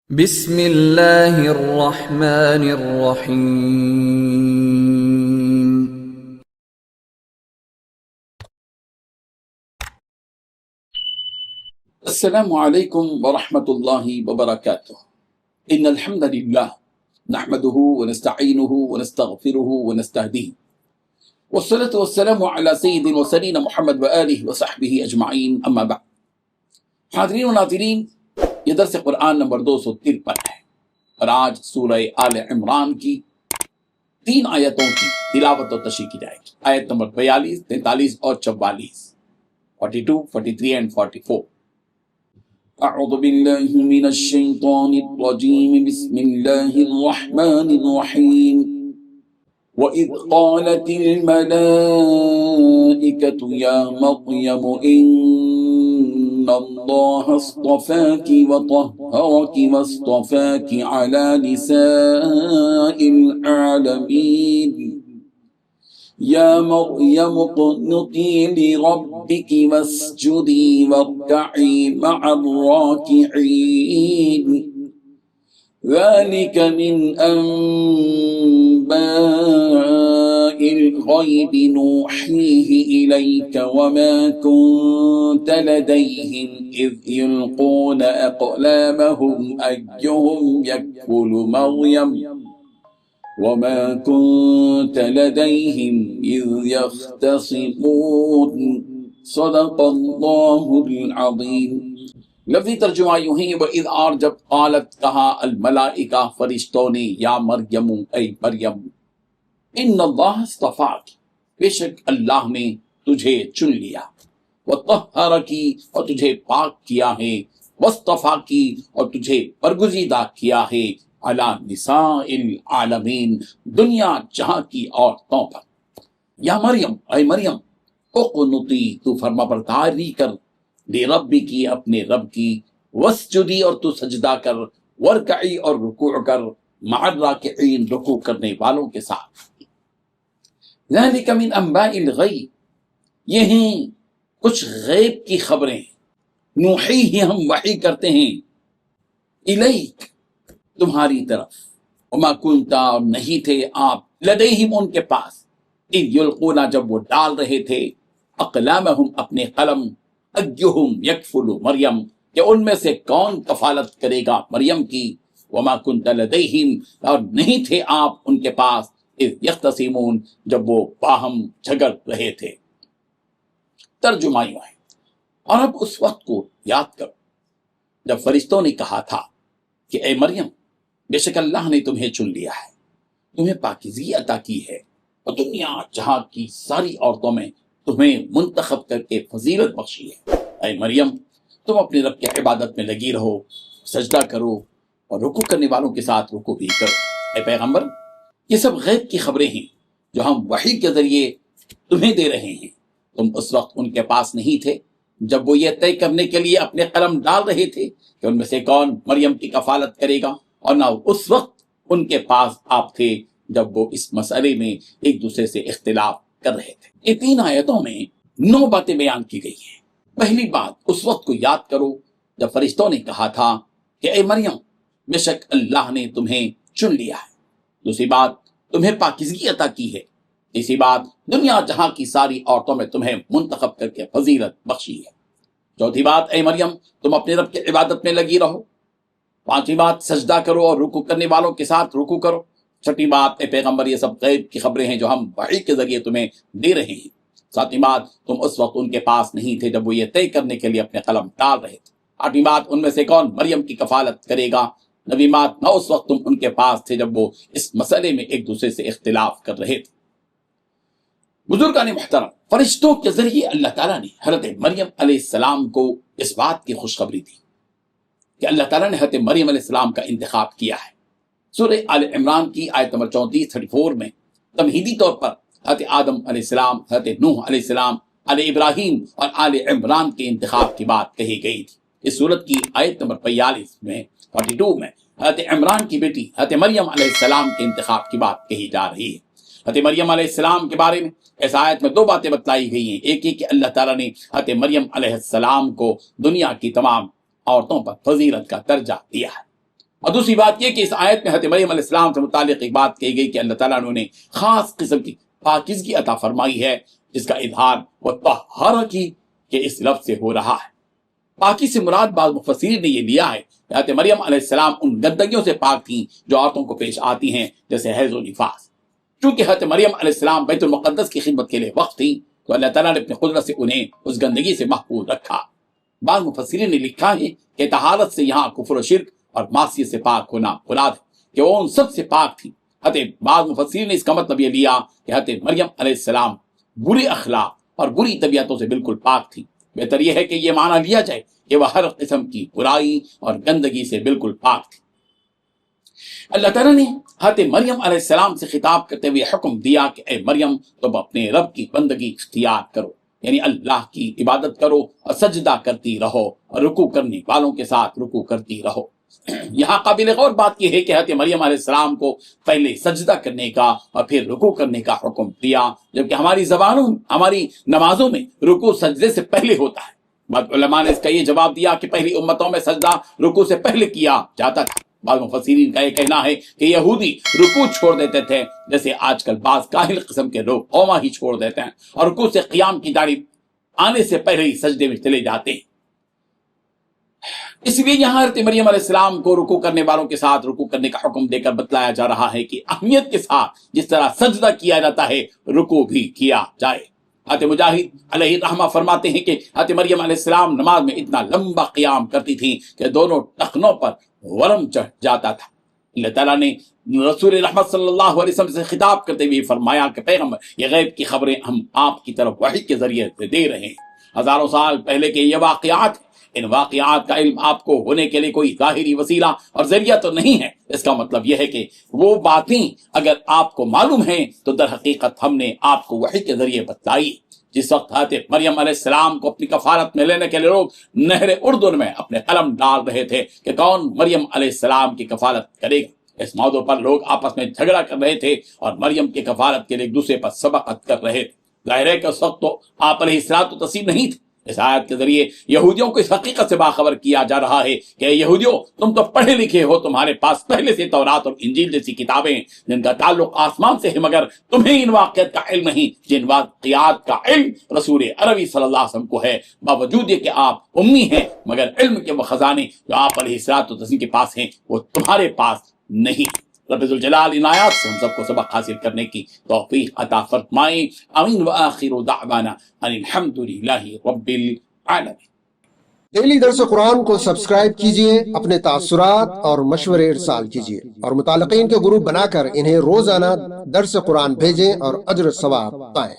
بسم اللہ الرحمن الرحیم۔ السلام علیکم ورحمۃ اللہ وبرکاتہ۔ ان الحمد للہ نحمده ونستعینه ونستغفره ونستهدیه والصلاة والسلام علی سید المرسلین محمد وآلہ وصحبہ اجمعین، اما بعد۔ حاضرین و ناظرین، یہ درس قرآن نمبر 253 ہے اور آج سورہ آل عمران کی 3 آیتوں کی تلاوت و تشریح کی جائے گی۔ آیت نمبر 42، 43 اور 44، 42، 43 and 44۔ اعوذ باللہ من الشیطان الرجیم، بسم اللہ الرحمن الرحیم۔ وَإِذْ قَالَتِ الْمَلَائِكَةُ يَا مَرْيَمُ إِنَّ اللَّهَ اصْطَفَاكِ وَطَهَّرَكِ وَاصْطَفَاكِ عَلَى نِسَاءِ الْعَالَمِينَ يَا مَرْيَمُ اقْنُتِي لِرَبِّكِ وَاسْجُدِي وَارْكَعِي مَعَ الرَّاكِعِينَ ذَلِكَ مِنْ أَنْبَاءِ الْغَيْبِ نُوحِيهِ إِلَيْكَ وَمَا كُنْتَ لَدَيْهِمْ إِذْ يُلْقُونَ أَقْلَامَهُمْ أَيُّهُمْ يَكْفُلُ مَرْيَمَ وَمَا كُنْتَ لَدَيْهِمْ إِذْ يَخْتَصِمُونَ صدق اللہ العظیم۔ لفظی ترجمہ یوں ہی، وَإِذْ اور جب قالت کہا الملائکہ فرشتوں نے، یا مریم اے مریم، ان اللہ اصطفاک بے شک اللہ نے تجھے چن لیا، وطہرکی اور تجھے پاک کیا ہے، واصطفاکی اور تجھے برگزیدہ کیا ہے، علی نساء العالمین دنیا جہاں کی عورتوں پر۔ یا مریم اے مریم، اقنتی تو فرما برداری کر، لربی کی اپنے رب کی، واسجدی اور تو سجدہ کر، ورکعی اور رکوع کر، مع الراکعین رکوع کرنے والوں کے ساتھ۔ ذالک من انباء الغیب، یہ ہیں کچھ غیب کی خبریں، نوحی ہی ہم وحی کرتے ہیں، الیک تمہاری طرف، وما کنتا اور نہیں تھے آپ، لدیہم ان کے پاس، اذ یلقون جب وہ ڈال رہے تھے، اقلامہم اپنے قلم، ایہم یکفل مریم کہ ان میں سے کون کفالت کرے گا مریم کی، وما کنت لدیہم اور نہیں تھے آپ ان کے پاس، اذ یختصمون جب وہ باہم جھگڑ رہے تھے۔ ترجمہ یوں ہے، اور اب اس وقت کو یاد کرو جب فرشتوں نے کہا تھا کہ اے مریم، بے شک اللہ نے تمہیں چن لیا ہے، تمہیں پاکیزگی عطا کی ہے، اور دنیا جہاں کی ساری عورتوں میں تمہیں منتخب کر کے فضیلت بخشی ہے۔ اے مریم، تم اپنے رب کی عبادت میں لگی رہو، سجدہ کرو اور رکوع کرنے والوں کے ساتھ رکوع بھی کرو۔ اے پیغمبر، یہ سب غیب کی خبریں ہیں جو ہم وحی کے ذریعے تمہیں دے رہے ہیں۔ تم اس وقت ان کے پاس نہیں تھے جب وہ یہ طے کرنے کے لیے اپنے قلم ڈال رہے تھے کہ ان میں سے کون مریم کی کفالت کرے گا، اور نہ اس وقت ان کے پاس آپ تھے جب وہ اس مسئلے میں ایک دوسرے سے اختلاف کر رہے تھے۔ یہ 3 آیتوں میں 9 باتیں بیان کی گئی ہیں۔ پہلی بات، اس وقت کو یاد کرو جب فرشتوں نے کہا تھا کہ اے مریم، بے شک اللہ نے تمہیں چن لیا ہے۔ دوسری بات، تمہیں پاکیزگی عطا کی ہے۔ تیسری بات، دنیا جہاں کی ساری عورتوں میں تمہیں منتخب کر کے فضیلت بخشی ہے۔ چوتھی بات، اے مریم، تم اپنے رب کی عبادت میں لگی رہو۔ پانچویں بات، سجدہ کرو اور رکوع کرنے والوں کے ساتھ رکوع کرو۔ چھٹی بات، اے پیغمبر، یہ سب غیب کی خبریں ہیں جو ہم وحی کے ذریعے تمہیں دے رہے ہیں۔ ساتویں بات، تم اس وقت ان کے پاس نہیں تھے جب وہ یہ طے کرنے کے لیے اپنے قلم ڈال رہے تھے۔ آٹھویں بات، ان میں سے کون مریم کی کفالت کرے گا۔ نویں بات، نہ اس وقت تم ان کے پاس تھے جب وہ اس مسئلے میں ایک دوسرے سے اختلاف کر رہے تھے۔ بزرگان محترم، فرشتوں کے ذریعے اللہ تعالیٰ نے حضرت مریم علیہ السلام کو اس بات کی خوشخبری دی کہ اللہ تعالیٰ نے حضرت مریم علیہ السلام کا انتخاب کیا ہے۔ سورہ آل عمران کی آیت نمبر 34 میں تمہیدی طور پر حضرت آدم علیہ السلام، حضرت نوح علیہ السلام، آل ابراہیم اور آل عمران کے انتخاب کی بات کہی گئی تھی۔ اس سورت کی آیت نمبر 42 میں 42 میں حضرت عمران کی بیٹی حضرت مریم علیہ السلام کے انتخاب کی بات کہی جا رہی ہے۔ حضرت مریم علیہ السلام کے بارے میں اس آیت میں 2 باتیں بتلائی گئی ہیں۔ ایک یہ کہ اللہ تعالیٰ نے حضرت مریم علیہ السلام کو دنیا کی تمام عورتوں پر فضیلت کا درجہ دیا ہے، اور دوسری بات یہ کہ اس آیت میں حضرت مریم علیہ السلام سے متعلق ایک بات کہی گئی کہ اللہ تعالیٰ نے انہیں خاص قسم کی پاکیزگی عطا فرمائی ہے، جس کا اظہار وہ طہارکی کے اس لفظ سے ہو رہا ہے۔ پاکی سے مراد بعض مفسرین نے یہ لیا ہے کہ حضرت مریم علیہ السلام ان گندگیوں سے پاک تھیں جو عورتوں کو پیش آتی ہیں، جیسے حیض و نفاس۔ چونکہ حضرت مریم علیہ السلام بیت المقدس کی خدمت کے لیے وقت تھی تو اللہ تعالیٰ نے اپنی قدرت سے انہیں اس گندگی سے محفوظ رکھا۔ بعض مفسرین نے لکھا ہے کہ طہارت سے یہاں کفر و شرک اور معصیت سے پاک ہونا مراد ہے، کہ وہ ان سب سے پاک تھی۔ بعض مفسرین نے اس کا مطلب یہ لیا کہ حضرت مریم علیہ السلام برے اخلاق اور بری طبیعتوں سے بالکل پاک تھی۔ بہتر یہ ہے کہ یہ معنی لیا جائے کہ وہ ہر قسم کی برائی اور گندگی سے بالکل پاک تھی۔ اللہ تعالیٰ نے حضرت مریم علیہ السلام سے خطاب کرتے ہوئے حکم دیا کہ اے مریم تم اپنے رب کی بندگی اختیار کرو، یعنی اللہ کی عبادت کرو اور سجدہ کرتی رہو اور رکوع کرنے والوں کے ساتھ رکوع کرتی رہو۔ یہاں قابل غور بات یہ ہے کہ حضرت مریم علیہ السلام کو پہلے سجدہ کرنے کا اور پھر رکوع کرنے کا حکم دیا، جبکہ ہماری نمازوں میں رکوع سجدے سے پہلے ہوتا ہے۔ بعض علماء نے اس کا یہ جواب دیا کہ پہلی امتوں میں سجدہ رکوع سے پہلے کیا جاتا تھا۔ بعض مفسرین کا یہ کہنا ہے کہ یہودی رکوع چھوڑ دیتے تھے، جیسے آج کل بعض کاہل قسم کے لوگ قوما ہی چھوڑ دیتے ہیں اور رکوع سے قیام کی داڑھی آنے سے پہلے ہی سجدے میں چلے جاتے ہیں۔ اس لیے یہاں حضرت مریم علیہ السلام کو رکوع کرنے والوں کے ساتھ رکوع کرنے کا حکم دے کر بتلایا جا رہا ہے کہ اہمیت کے ساتھ جس طرح سجدہ کیا جاتا ہے رکوع بھی کیا جائے۔ حضرت مجاہد علیہ الرحمہ فرماتے ہیں کہ حضرت مریم علیہ السلام نماز میں اتنا لمبا قیام کرتی تھی کہ دونوں ٹخنوں پر ورم چڑھ جاتا تھا۔ اللہ تعالیٰ نے رسول رحمت صلی اللہ علیہ وسلم سے خطاب کرتے ہوئے فرمایا کہ پیغمبر، یہ غیب کی خبریں ہم آپ کی طرف وحی کے ذریعے سے دے رہے ہیں۔ ہزاروں سال پہلے کے یہ واقعات، ان واقعات کا علم آپ کو ہونے کے لیے کوئی ظاہری وسیلہ اور ذریعہ تو نہیں ہے۔ اس کا مطلب یہ ہے کہ وہ باتیں اگر آپ کو معلوم ہیں تو در حقیقت ہم نے آپ کو وحی کے ذریعے بتائی۔ جس وقت حضرت مریم علیہ السلام کو اپنی کفالت میں لینے کے لیے لوگ نہر اردن میں اپنے قلم ڈال رہے تھے کہ کون مریم علیہ السلام کی کفالت کرے گا، اس موضوع پر لوگ آپس میں جھگڑا کر رہے تھے اور مریم کی کفالت کے لیے ایک دوسرے پر سبقت کر رہے تھے۔ ظاہر ہے کہ اس وقت تو آپ علیہ السلام تو تسلیم نہیں تھے۔ اس آیت کے ذریعے یہودیوں کو اس حقیقت سے باخبر کیا جا رہا ہے کہ یہودیوں، تم تو پڑھے لکھے ہو، تمہارے پاس پہلے سے تورات اور انجیل جیسی کتابیں ہیں جن کا تعلق آسمان سے ہے، مگر تمہیں ان واقعات کا علم نہیں جن واقعات کا علم رسول عربی صلی اللہ علیہ وسلم کو ہے، باوجود یہ کہ آپ امی ہیں، مگر علم کے وہ خزانے جو آپ علیہ السلام کے پاس ہیں وہ تمہارے پاس نہیں۔ رب ذوالجلال ان آیات سے ہم سب کو سبق حاصل کرنے کی توفیق عطا فرمائے۔ آمین۔ وآخر دعوانا ان الحمد للہ رب العالمین۔ ڈیلی درس قرآن کو سبسکرائب کیجئے، اپنے تاثرات اور مشورے ارسال کیجئے اور متعلقین کے گروپ بنا کر انہیں روزانہ درس قرآن بھیجیں اور اجر ثواب پائیں۔